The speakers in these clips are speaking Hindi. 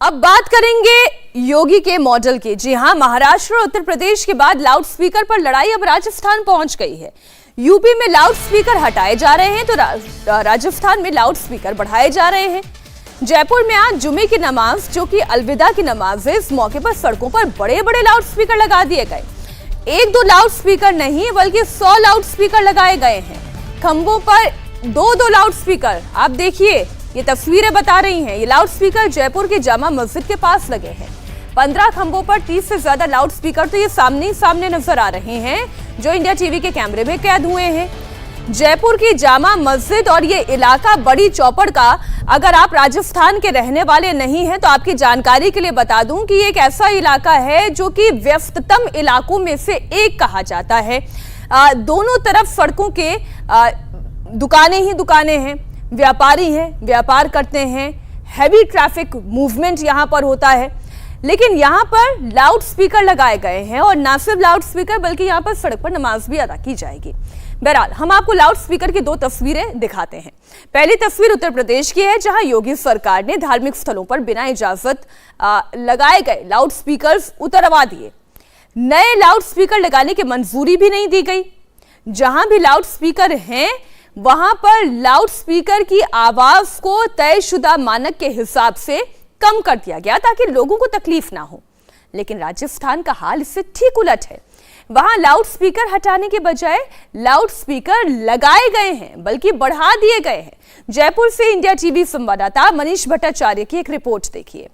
अब बात करेंगे योगी के मॉडल की। जी हां, महाराष्ट्र और उत्तर प्रदेश के बाद लाउड स्पीकर पर लड़ाई अब राजस्थान पहुंच गई है। यूपी में लाउड स्पीकर हटाए जा रहे हैं तो राजस्थान में लाउड स्पीकर बढ़ाए जा रहे हैं। जयपुर में आज जुमे की नमाज, जो कि अलविदा की नमाज है, इस मौके पर सड़कों पर बड़े बड़े लाउड स्पीकर लगा दिए गए। एक दो लाउड स्पीकर नहीं बल्कि 100 लाउड स्पीकर लगाए गए हैं। खंभों पर दो लाउड स्पीकर, आप देखिए, ये तस्वीरें बता रही हैं। ये लाउड स्पीकर जयपुर के जामा मस्जिद के पास लगे हैं। 15 खंभों पर 30 से ज्यादा लाउड स्पीकर तो ये सामने नजर आ रहे हैं, जो इंडिया टीवी के कैमरे में कैद हुए हैं। जयपुर की जामा मस्जिद और ये इलाका बड़ी चौपड़ का, अगर आप राजस्थान के रहने वाले नहीं हैं तो आपकी जानकारी के लिए बता दूं कि ये एक ऐसा इलाका है जो कि व्यस्ततम इलाकों में से एक कहा जाता है। दोनों तरफ सड़कों के दुकानें ही दुकानें हैं, व्यापारी हैं, व्यापार करते हैं, हैवी ट्रैफिक मूवमेंट यहां पर होता है। लेकिन यहां पर लाउड स्पीकर लगाए गए हैं और ना सिर्फ लाउड स्पीकर बल्कि यहां पर सड़क पर नमाज भी अदा की जाएगी। बहरहाल, हम आपको लाउड स्पीकर की 2 तस्वीरें दिखाते हैं। पहली तस्वीर उत्तर प्रदेश की है, जहां योगी सरकार ने धार्मिक स्थलों पर बिना इजाजत लगाए गए लाउड स्पीकर्स उतरवा दिए। नए लाउड स्पीकर लगाने की मंजूरी भी नहीं दी गई। जहां भी लाउड स्पीकर हैं वहां पर लाउड स्पीकर की आवाज को तयशुदा मानक के हिसाब से कम कर दिया गया ताकि लोगों को तकलीफ ना हो। लेकिन राजस्थान का हाल इससे ठीक उलट है। वहां लाउड स्पीकर हटाने के बजाय लाउड स्पीकर लगाए गए हैं, बल्कि बढ़ा दिए गए हैं। जयपुर से इंडिया टीवी संवाददाता मनीष भट्टाचार्य की एक रिपोर्ट देखिए।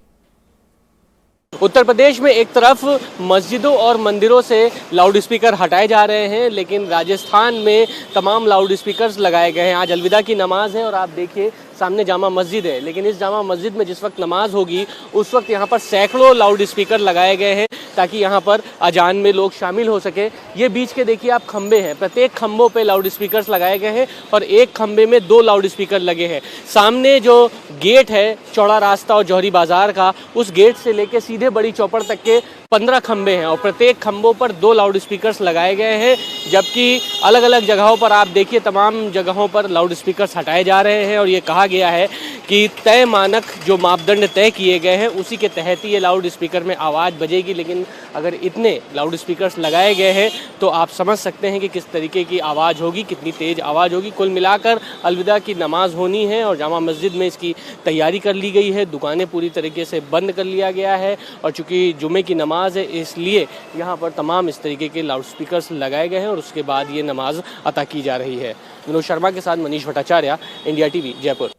उत्तर प्रदेश में एक तरफ मस्जिदों और मंदिरों से लाउड स्पीकर हटाए जा रहे हैं, लेकिन राजस्थान में तमाम लाउड स्पीकर्स लगाए गए हैं। आज अलविदा की नमाज है और आप देखिए सामने जामा मस्जिद है, लेकिन इस जामा मस्जिद में जिस वक्त नमाज होगी उस वक्त यहाँ पर सैकड़ों लाउड स्पीकर लगाए गए हैं ताकि यहाँ पर अजान में लोग शामिल हो सके। ये बीच के देखिए आप खंबे हैं, प्रत्येक खंबों पे लाउड स्पीकर्स लगाए गए हैं और एक खंबे में 2 लाउड स्पीकर लगे हैं। सामने जो गेट है चौड़ा रास्ता और जौहरी बाजार का, उस गेट से लेके सीधे बड़ी चौपड़ तक के 15 खंबे हैं और प्रत्येक खंबों पर 2 लाउड स्पीकर्स लगाए गए हैं। जबकि अलग अलग जगहों पर आप देखिए तमाम जगहों पर लाउड स्पीकर्स हटाए जा रहे हैं और ये कहा गया है कि तय मानक जो मापदंड तय किए गए हैं उसी के तहत ही ये लाउड स्पीकर में आवाज़ बजेगी। लेकिन अगर इतने लाउड स्पीकर्स लगाए गए हैं तो आप समझ सकते हैं कि किस तरीके की आवाज़ होगी, कितनी तेज़ आवाज़ होगी। कुल मिलाकर अलविदा की नमाज होनी है और जामा मस्जिद में इसकी तैयारी कर ली गई है। दुकानें पूरी तरीके से बंद कर लिया गया है और चूँकि जुमे की नमाज है इसलिए यहाँ पर तमाम इस तरीके के लाउड स्पीकर्स लगाए गए हैं और उसके बाद ये नमाज अता की जा रही है। विनोद शर्मा के साथ मनीष भट्टाचार्य, इंडिया टीवी, जयपुर।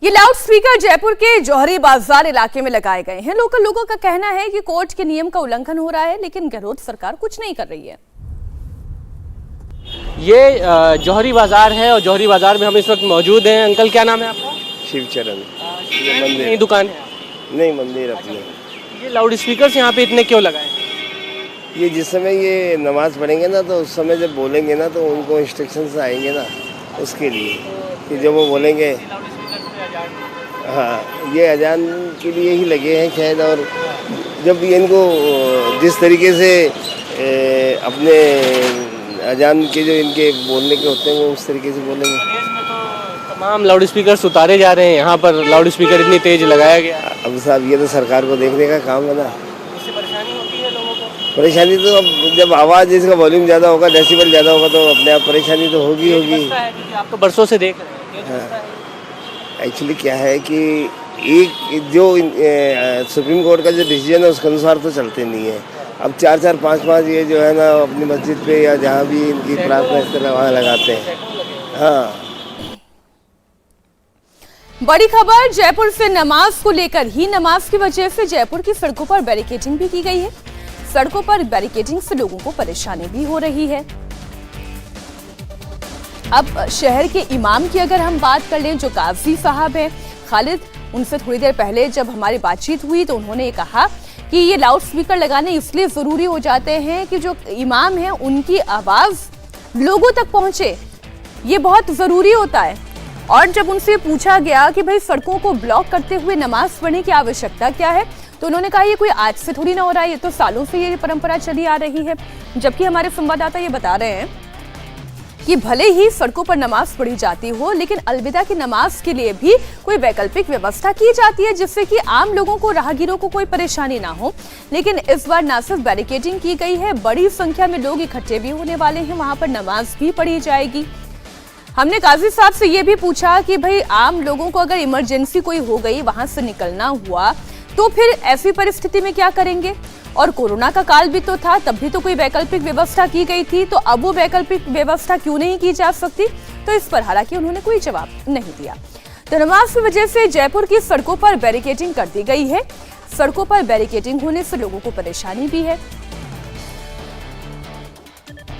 ये लाउड स्पीकर जयपुर के जौहरी बाजार इलाके में लगाए गए हैं। लोकल लोगों का कहना है कि कोर्ट के नियम का उल्लंघन हो रहा है, लेकिन गहलोत सरकार कुछ नहीं कर रही है। ये जौहरी बाजार है और जौहरी बाजार में हम इस वक्त मौजूद हैं। अंकल, क्या नाम है आपका? शिवचरण। मंदिर दुकान है? नहीं, मंदिर अपने। ये लाउड स्पीकर यहाँ पे इतने क्यों लगाए? ये जिस समय ये नमाज पढ़ेंगे ना तो उस समय जब बोलेंगे ना तो उनको इंस्ट्रक्शंस आएंगे ना, उसके लिए कि जब वो बोलेंगे। हाँ, ये अजान के लिए ही लगे हैं शायद। और जब इनको जिस तरीके से अपने अजान के जो इनके बोलने के होते हैं वो उस तरीके से बोलेंगे। तमाम लाउड स्पीकर उतारे जा रहे हैं, यहाँ पर लाउड स्पीकर इतनी तेज लगाया गया। अब साहब ये तो सरकार को देखने का काम है ना। इससे परेशानी होती है लोगों को? परेशानी तो अब जब आवाज़ इसका वॉल्यूम ज़्यादा होगा, डेसिबल ज़्यादा होगा तो अपने आप परेशानी तो होगी। आप तो बरसों से देख रहे हैं। हाँ, एक्चुअली क्या है कि एक जो सुप्रीम कोर्ट का जो डिसीजन है उसके अनुसार तो चलते नहीं है। अब 4-4, 5-5 ये जो है ना अपनी मस्जिद पे या जहाँ भी इनकी प्रार्थना इस तरह वहाँ लगाते हैं। हाँ, बड़ी खबर जयपुर से नमाज को लेकर ही। नमाज की वजह से जयपुर की सड़कों पर बैरिकेडिंग भी की गई है। सड़कों पर बैरिकेडिंग से लोगों को परेशानी भी हो रही है। अब शहर के इमाम की अगर हम बात कर लें, जो काजी साहब हैं खालिद, उनसे थोड़ी देर पहले जब हमारी बातचीत हुई तो उन्होंने ये कहा कि ये लाउड स्पीकर लगाने इसलिए जरूरी हो जाते हैं कि जो इमाम हैं उनकी आवाज लोगों तक पहुंचे, ये बहुत जरूरी होता है। और जब उनसे पूछा गया कि भाई सड़कों को ब्लॉक करते हुए नमाज पढ़ने की आवश्यकता क्या है, तो उन्होंने कहा ये कोई आज से थोड़ी ना हो रहा है, ये तो सालों से ये परंपरा चली आ रही है। जबकि हमारे संवाददाता ये बता रहे हैं कि भले ही सड़कों पर नमाज पढ़ी जाती हो, लेकिन अलविदा की नमाज के लिए भी कोई वैकल्पिक व्यवस्था की जाती है, जिससे कि आम लोगों को, राहगीरों को कोई परेशानी ना हो। लेकिन इस बार न सिर्फ बैरिकेडिंग की गई है, बड़ी संख्या में लोग इकट्ठे भी होने वाले हैं, वहां पर नमाज भी पढ़ी जाएगी। हमने काजी साहब से ये भी पूछा कि भाई आम लोगों को अगर इमरजेंसी कोई हो गई, वहां से निकलना हुआ, तो फिर ऐसी परिस्थिति में क्या करेंगे? और कोरोना का काल भी तो था, तब भी तो कोई वैकल्पिक व्यवस्था की गई थी, तो अब वो वैकल्पिक व्यवस्था क्यों नहीं की जा सकती? तो इस पर हालांकि उन्होंने कोई जवाब नहीं दिया। तो नमाज की वजह से जयपुर की सड़कों पर बैरिकेडिंग कर दी गई है। सड़कों पर बैरिकेडिंग होने से लोगों को परेशानी भी है।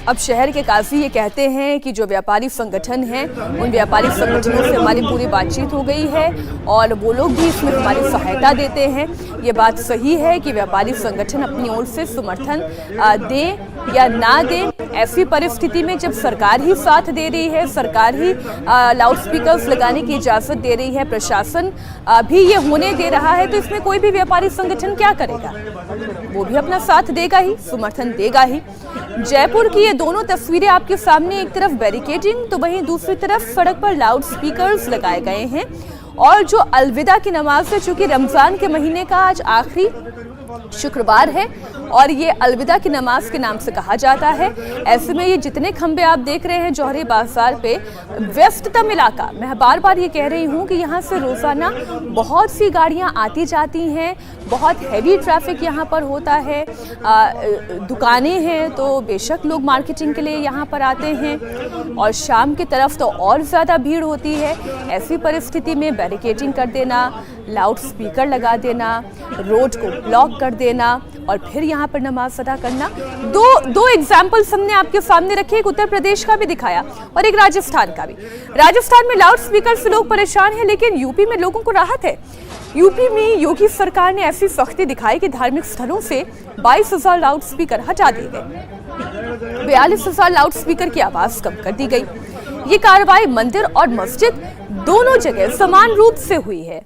अब शहर के काजी ये कहते हैं कि जो व्यापारी संगठन हैं, उन व्यापारी संगठनों से हमारी पूरी बातचीत हो गई है और वो लोग भी इसमें हमारी सहायता देते हैं। ये बात सही है कि व्यापारी संगठन अपनी ओर से समर्थन दें या ना दें, ऐसी परिस्थिति में जब सरकार ही साथ दे रही है, सरकार ही लाउड स्पीकर्स लगाने की इजाजत दे रही है, प्रशासन भी ये होने दे रहा है, तो इसमें कोई भी व्यापारी संगठन क्या करेगा? वो भी अपना साथ देगा ही, समर्थन देगा ही। जयपुर की ये दोनों तस्वीरें आपके सामने, एक तरफ बैरिकेडिंग तो वहीं दूसरी तरफ सड़क पर लाउड स्पीकर्स लगाए गए हैं। और जो अलविदा की नमाज है, चूंकि रमजान के महीने का आज आखिरी शुक्रवार है और ये अलविदा की नमाज के नाम से कहा जाता है, ऐसे में ये जितने खंबे आप देख रहे हैं जौहरी बाजार पे, व्यस्ततम इलाका, मैं बार बार ये कह रही हूँ कि यहाँ से रोजाना बहुत सी गाड़ियाँ आती जाती हैं, बहुत हैवी ट्रैफिक यहाँ पर होता है। दुकानें हैं तो बेशक लोग मार्केटिंग के लिए यहाँ पर आते हैं और शाम की तरफ तो और ज़्यादा भीड़ होती है। ऐसी परिस्थिति में बैरिकेडिंग कर देना, लाउड स्पीकर लगा देना, रोड को ब्लॉक कर देना और फिर यहाँ पर नमाज अदा करना, दो एग्जाम्पल्स हमने आपके सामने रखे, एक उत्तर प्रदेश का भी दिखाया और एक राजस्थान का भी। राजस्थान में लाउड स्पीकर से लोग परेशान हैं, लेकिन यूपी में लोगों को राहत है। यूपी में योगी सरकार ने ऐसी सख्ती दिखाई कि धार्मिक स्थलों से 22,000 लाउड स्पीकर हटा दिए गए। 42,000 लाउड स्पीकर की आवाज कम कर दी गई। ये कार्रवाई मंदिर और मस्जिद दोनों जगह समान रूप से हुई है।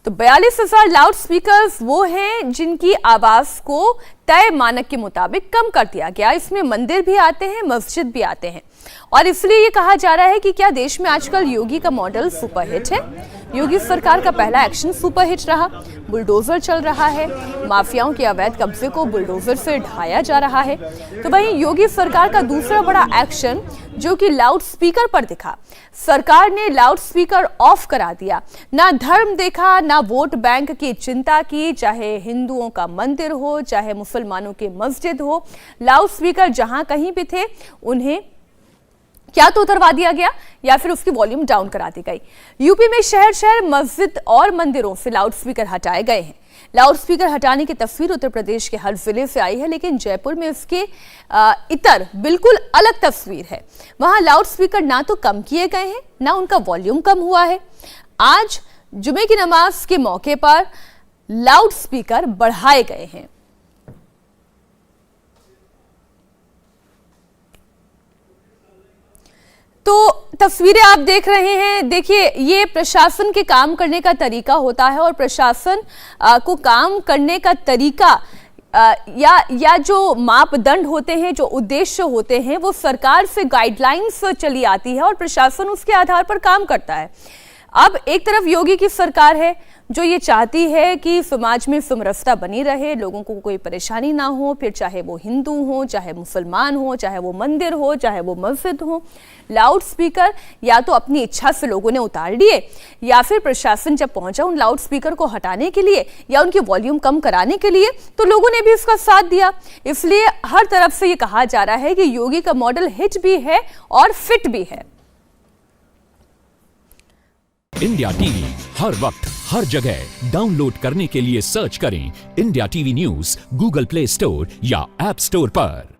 तो 42,000 लाउड स्पीकर्स वो हैं जिनकी आवाज को तय मानक के मुताबिक कम कर दिया गया। इसमें मंदिर भी आते हैं, मस्जिद भी आते हैं और इसलिए ये कहा जा रहा है कि क्या देश में आजकल योगी का मॉडल सुपरहिट है? योगी सरकार का पहला एक्शन सुपरहिट रहा। बुलडोजर चल रहा है, माफियाओं के अवैध कब्जे को बुलडोजर से ढाया जा रहा है। तो वहीं योगी सरकार का दूसरा बड़ा एक्शन जो कि लाउड स्पीकर पर दिखा, सरकार ने लाउड स्पीकर ऑफ करा दिया। ना धर्म देखा, ना वोट बैंक की चिंता की, चाहे हिंदुओं का मंदिर हो, चाहे मुसलमानों के मस्जिद हो, लाउड स्पीकर जहां कहीं भी थे उन्हें क्या तो उतरवा दिया गया या फिर उसकी वॉल्यूम डाउन करा दी गई। यूपी में शहर शहर मस्जिद और मंदिरों से लाउड स्पीकर हटाए गए हैं। लाउड स्पीकर हटाने की तस्वीर उत्तर प्रदेश के हर जिले से आई है, लेकिन जयपुर में इसके इतर बिल्कुल अलग तस्वीर है। वहां लाउड स्पीकर ना तो कम किए गए हैं, ना उनका वॉल्यूम कम हुआ है। आज जुमे की नमाज के मौके पर लाउड स्पीकर बढ़ाए गए हैं। तो तस्वीरें आप देख रहे हैं, देखिए ये प्रशासन के काम करने का तरीका होता है और प्रशासन को काम करने का तरीका या जो मापदंड होते हैं, जो उद्देश्य होते हैं, वो सरकार से गाइडलाइंस चली आती है और प्रशासन उसके आधार पर काम करता है। अब एक तरफ योगी की सरकार है जो ये चाहती है कि समाज में समरसता बनी रहे, लोगों को कोई परेशानी ना हो, फिर चाहे वो हिंदू हो, चाहे मुसलमान हो, चाहे वो मंदिर हो, चाहे वो मस्जिद हो। लाउड स्पीकर या तो अपनी इच्छा से लोगों ने उतार लिए या फिर प्रशासन जब पहुंचा उन लाउड स्पीकर को हटाने के लिए या उनकी वॉल्यूम कम कराने के लिए, तो लोगों ने भी इसका साथ दिया। इसलिए हर तरफ से ये कहा जा रहा है कि योगी का मॉडल हिट भी है और फिट भी है। इंडिया टीवी हर वक्त हर जगह डाउनलोड करने के लिए सर्च करें India TV news Google play store या ऐप स्टोर पर।